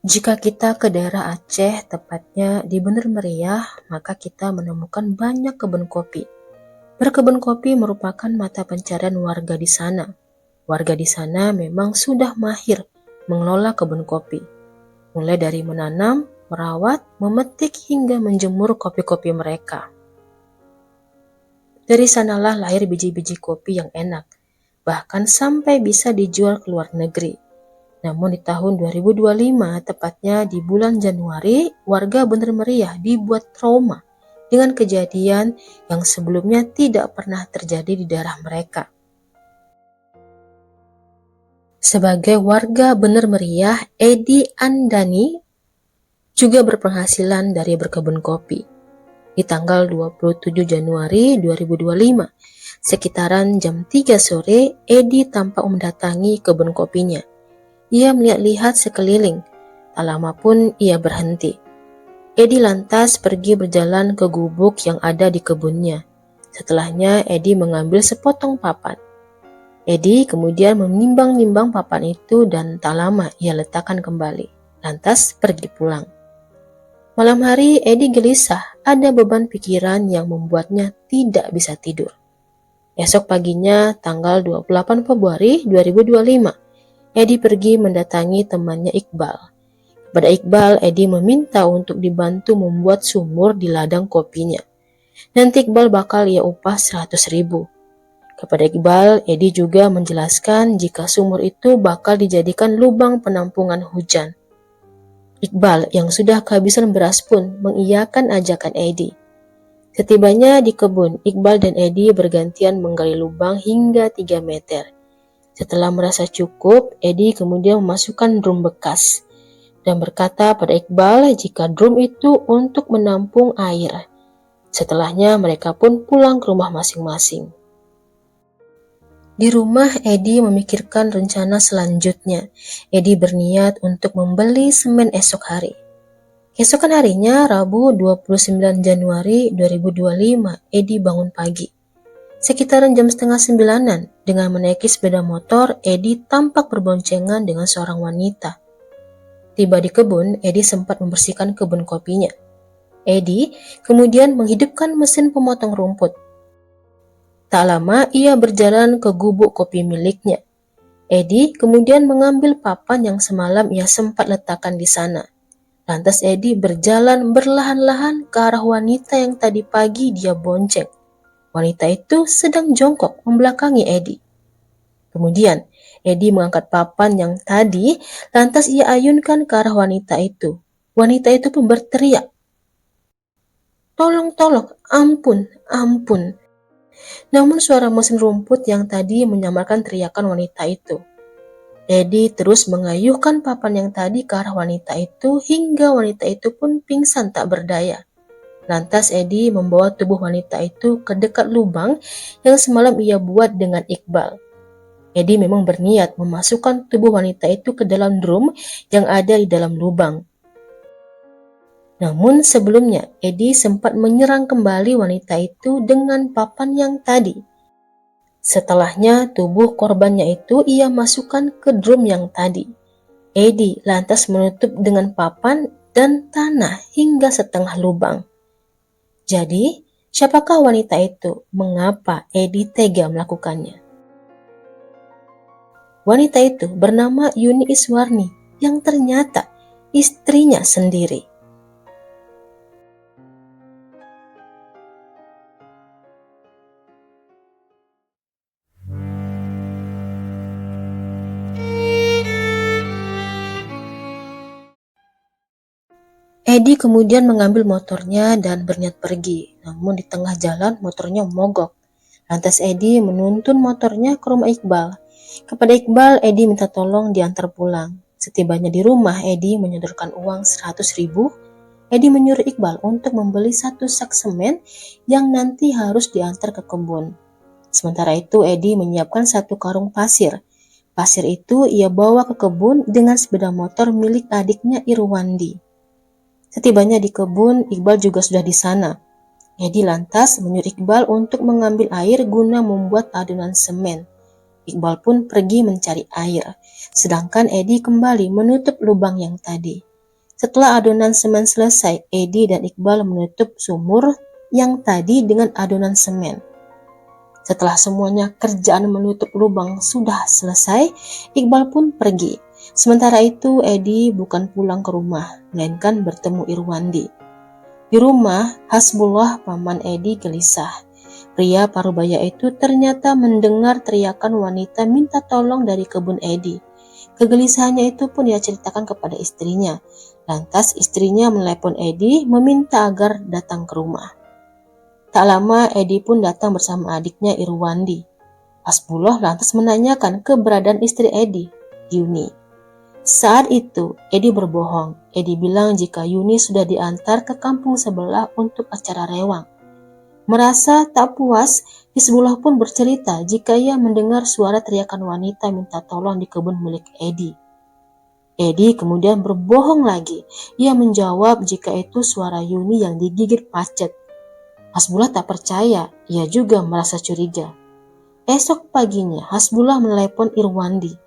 Jika kita ke daerah Aceh, tepatnya di Bener Meriah, maka kita menemukan banyak kebun kopi. Berkebun kopi merupakan mata pencarian warga di sana. Warga di sana memang sudah mahir mengelola kebun kopi, mulai dari menanam, merawat, memetik hingga menjemur kopi-kopi mereka. Dari sanalah lahir biji-biji kopi yang enak, bahkan sampai bisa dijual ke luar negeri. Namun di tahun 2025, tepatnya di bulan Januari, warga Bener Meriah dibuat trauma dengan kejadian yang sebelumnya tidak pernah terjadi di daerah mereka. Sebagai warga Bener Meriah, Edi Andani juga berpenghasilan dari berkebun kopi. Di tanggal 27 Januari 2025, sekitaran jam 3 sore, Edi tampak mendatangi kebun kopinya. Ia melihat-lihat sekeliling, tak lama pun ia berhenti. Edi lantas pergi berjalan ke gubuk yang ada di kebunnya. Setelahnya, Edi mengambil sepotong papan. Edi kemudian menimbang-nimbang papan itu dan tak lama ia letakkan kembali. Lantas pergi pulang. Malam hari, Edi gelisah, ada beban pikiran yang membuatnya tidak bisa tidur. Esok paginya, tanggal 28 Februari 2025, Edi pergi mendatangi temannya Iqbal. Kepada Iqbal, Edi meminta untuk dibantu membuat sumur di ladang kopinya. Nanti Iqbal bakal ia upah 100.000. Kepada Iqbal, Edi juga menjelaskan jika sumur itu bakal dijadikan lubang penampungan hujan. Iqbal yang sudah kehabisan beras pun mengiyakan ajakan Edi. Setibanya di kebun, Iqbal dan Edi bergantian menggali lubang hingga 3 meter. Setelah merasa cukup, Edi kemudian memasukkan drum bekas dan berkata pada Iqbal jika drum itu untuk menampung air. Setelahnya mereka pun pulang ke rumah masing-masing. Di rumah, Edi memikirkan rencana selanjutnya. Edi berniat untuk membeli semen esok hari. Keesokan harinya, Rabu 29 Januari 2025, Edi bangun pagi. Sekitaran jam setengah 9-an, dengan menaiki sepeda motor, Edi tampak berboncengan dengan seorang wanita. Tiba di kebun, Edi sempat membersihkan kebun kopinya. Edi kemudian menghidupkan mesin pemotong rumput. Tak lama ia berjalan ke gubuk kopi miliknya. Edi kemudian mengambil papan yang semalam ia sempat letakkan di sana. Lantas Edi berjalan berlahan-lahan ke arah wanita yang tadi pagi dia bonceng. Wanita itu sedang jongkok membelakangi Edi. Kemudian Edi mengangkat papan yang tadi, lantas ia ayunkan ke arah wanita itu. Wanita itu pun berteriak, "Tolong, tolong, ampun, ampun." Namun suara mesin rumput yang tadi menyamarkan teriakan wanita itu. Edi terus mengayuhkan papan yang tadi ke arah wanita itu hingga wanita itu pun pingsan tak berdaya. Lantas Edi membawa tubuh wanita itu ke dekat lubang yang semalam ia buat dengan Iqbal. Edi memang berniat memasukkan tubuh wanita itu ke dalam drum yang ada di dalam lubang. Namun sebelumnya, Edi sempat menyerang kembali wanita itu dengan papan yang tadi. Setelahnya, tubuh korbannya itu ia masukkan ke drum yang tadi. Edi lantas menutup dengan papan dan tanah hingga setengah lubang. Jadi, siapakah wanita itu? Mengapa Edi tega melakukannya? Wanita itu bernama Yuni Iswarni yang ternyata istrinya sendiri. Edi kemudian mengambil motornya dan berniat pergi, namun di tengah jalan motornya mogok. Lantas Edi menuntun motornya ke rumah Iqbal. Kepada Iqbal, Edi minta tolong diantar pulang. Setibanya di rumah, Edi menyodorkan uang 100.000. Edi menyuruh Iqbal untuk membeli 1 sak semen yang nanti harus diantar ke kebun. Sementara itu, Edi menyiapkan 1 karung pasir. Pasir itu ia bawa ke kebun dengan sepeda motor milik adiknya Irwandi. Setibanya di kebun, Iqbal juga sudah di sana. Edi lantas menyuruh Iqbal untuk mengambil air guna membuat adonan semen. Iqbal pun pergi mencari air, sedangkan Edi kembali menutup lubang yang tadi. Setelah adonan semen selesai, Edi dan Iqbal menutup sumur yang tadi dengan adonan semen. Setelah semuanya kerjaan menutup lubang sudah selesai, Iqbal pun pergi. Sementara itu, Edi bukan pulang ke rumah, melainkan bertemu Irwandi. Di rumah, Hasbullah paman Edi gelisah. Pria parubaya itu ternyata mendengar teriakan wanita minta tolong dari kebun Edi. Kegelisahannya itu pun ia ceritakan kepada istrinya. Lantas istrinya menelepon Edi meminta agar datang ke rumah. Tak lama Edi pun datang bersama adiknya Irwandi. Hasbullah lantas menanyakan keberadaan istri Edi, Yuni. Saat itu Edi berbohong. Edi bilang jika Yuni sudah diantar ke kampung sebelah untuk acara rewang. Merasa tak puas, Hisbullah pun bercerita jika ia mendengar suara teriakan wanita minta tolong di kebun milik Edi. Edi kemudian berbohong lagi. Ia menjawab jika itu suara Yuni yang digigit pacet. Hasbullah tak percaya, ia juga merasa curiga. Esok paginya Hasbullah menelepon Irwandi.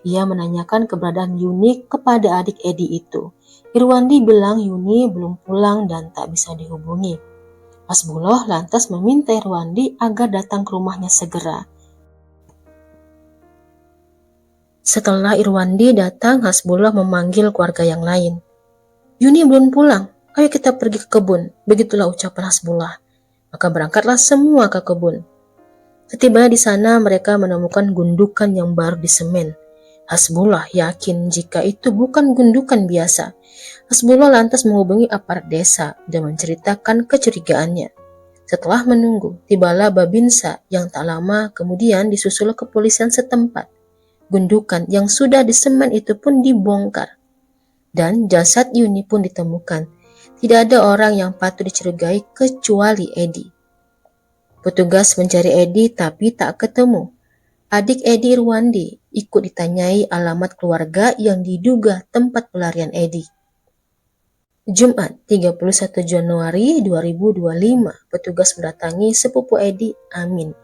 Ia menanyakan keberadaan Yuni kepada adik Edi itu. Irwandi bilang Yuni belum pulang dan tak bisa dihubungi. Hasbullah lantas meminta Irwandi agar datang ke rumahnya segera. Setelah Irwandi datang, Hasbullah memanggil keluarga yang lain. Yuni belum pulang, ayo kita pergi ke kebun. Begitulah ucapan Hasbullah. Maka berangkatlah semua ke kebun. Setibanya di sana mereka menemukan gundukan yang baru di semen. Hasbullah yakin jika itu bukan gundukan biasa. Hasbullah lantas menghubungi aparat desa dan menceritakan kecurigaannya. Setelah menunggu, tibalah Babinsa yang tak lama kemudian disusul kepolisian setempat. Gundukan yang sudah di semen itu pun dibongkar. Dan jasad Yuni pun ditemukan. Tidak ada orang yang patut dicurigai kecuali Edi. Petugas mencari Edi tapi tak ketemu. Adik Edi Irwandi ikut ditanyai alamat keluarga yang diduga tempat pelarian Edi. Jumat 31 Januari 2025, petugas mendatangi sepupu Edi, Amin.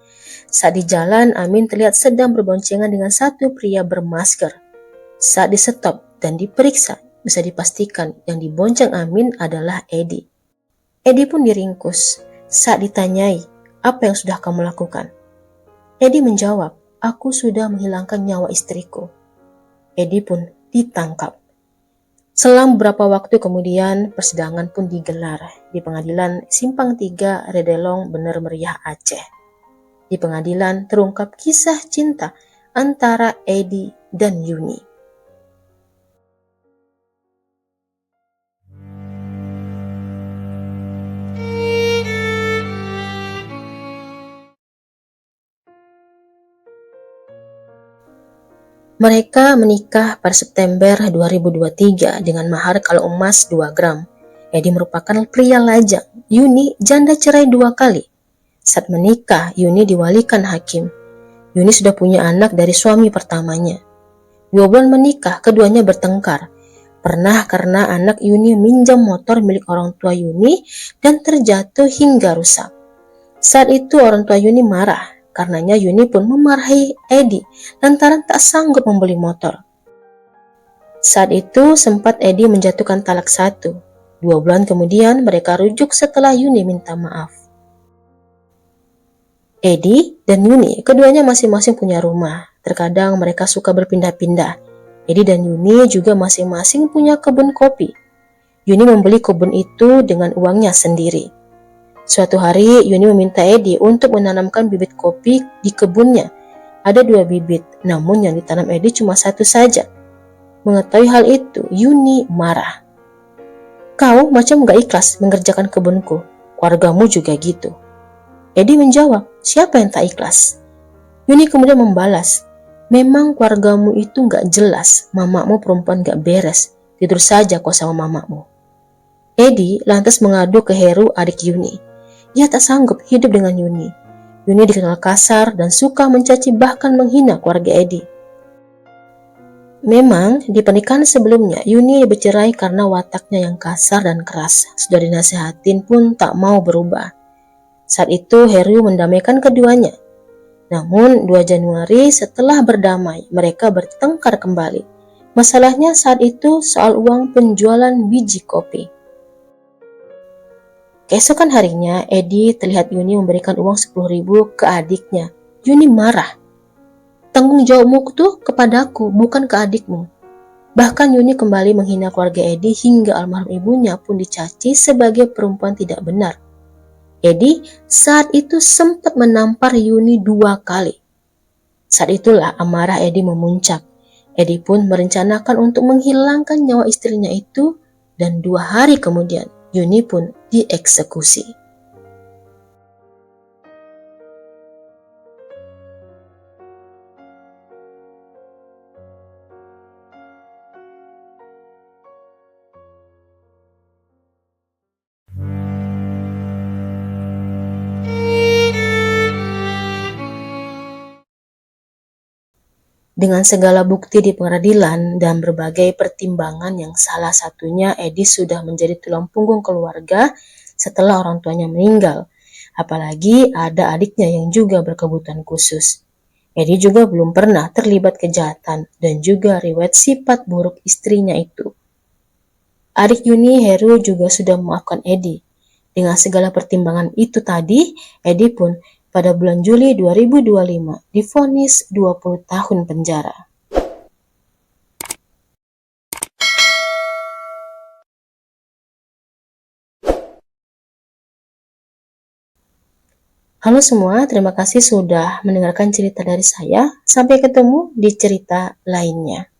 Saat di jalan, Amin terlihat sedang berboncengan dengan satu pria bermasker. Saat disetop dan diperiksa, bisa dipastikan yang dibonceng Amin adalah Edi. Edi pun diringkus. Saat ditanyai, apa yang sudah kamu lakukan? Edi menjawab, aku sudah menghilangkan nyawa istriku. Edi pun ditangkap. Selang beberapa waktu kemudian, persidangan pun digelar di pengadilan Simpang 3 Redelong Bener Meriah Aceh. Di pengadilan terungkap kisah cinta antara Edi dan Yuni. Mereka menikah pada September 2023 dengan mahar kalung emas 2 gram. Edi merupakan pria lajang, Yuni janda cerai 2 kali. Saat menikah, Yuni diwalikan hakim. Yuni sudah punya anak dari suami pertamanya. 2 bulan menikah, keduanya bertengkar. Pernah karena anak Yuni minjam motor milik orang tua Yuni dan terjatuh hingga rusak. Saat itu orang tua Yuni marah. Karenanya Yuni pun memarahi Edi lantaran tak sanggup membeli motor. Saat itu sempat Edi menjatuhkan talak 1. 2 bulan kemudian mereka rujuk setelah Yuni minta maaf. Edi dan Yuni keduanya masing-masing punya rumah. Terkadang mereka suka berpindah-pindah. Edi dan Yuni juga masing-masing punya kebun kopi. Yuni membeli kebun itu dengan uangnya sendiri. Suatu hari Yuni meminta Edi untuk menanamkan bibit kopi di kebunnya. Ada 2 bibit, namun yang ditanam Edi cuma 1 saja. Mengetahui hal itu, Yuni marah. Kau macam gak ikhlas mengerjakan kebunku, keluargamu juga gitu. Edi menjawab, siapa yang tak ikhlas? Yuni kemudian membalas, memang keluargamu itu gak jelas, mamamu perempuan gak beres, tidur saja kau sama mamamu. Edi lantas mengadu ke Heru, adik Yuni. Ia tak sanggup hidup dengan Yuni. Yuni dikenal kasar dan suka mencaci bahkan menghina keluarga Edi. Memang di pernikahan sebelumnya Yuni bercerai karena wataknya yang kasar dan keras. Sudah dinasihatin pun tak mau berubah. Saat itu Heru mendamaikan keduanya. Namun 2 Januari setelah berdamai, mereka bertengkar kembali. Masalahnya saat itu soal uang penjualan biji kopi. Keesokan harinya, Edi terlihat Yuni memberikan uang 10.000 ke adiknya. Yuni marah. Tanggung jawabmu tuh kepadaku, bukan ke adikmu. Bahkan Yuni kembali menghina keluarga Edi hingga almarhum ibunya pun dicaci sebagai perempuan tidak benar. Edi saat itu sempat menampar Yuni 2 kali. Saat itulah amarah Edi memuncak. Edi pun merencanakan untuk menghilangkan nyawa istrinya itu dan 2 hari kemudian Yuni pun dieksekusi. Dengan segala bukti di pengadilan dan berbagai pertimbangan yang salah satunya Edi sudah menjadi tulang punggung keluarga setelah orang tuanya meninggal. Apalagi ada adiknya yang juga berkebutuhan khusus. Edi juga belum pernah terlibat kejahatan dan juga riwayat sifat buruk istrinya itu. Adik Yuni, Heru juga sudah memaafkan Edi. Dengan segala pertimbangan itu tadi, Edi pun pada bulan Juli 2025 divonis 20 tahun penjara. Halo semua, terima kasih sudah mendengarkan cerita dari saya. Sampai ketemu di cerita lainnya.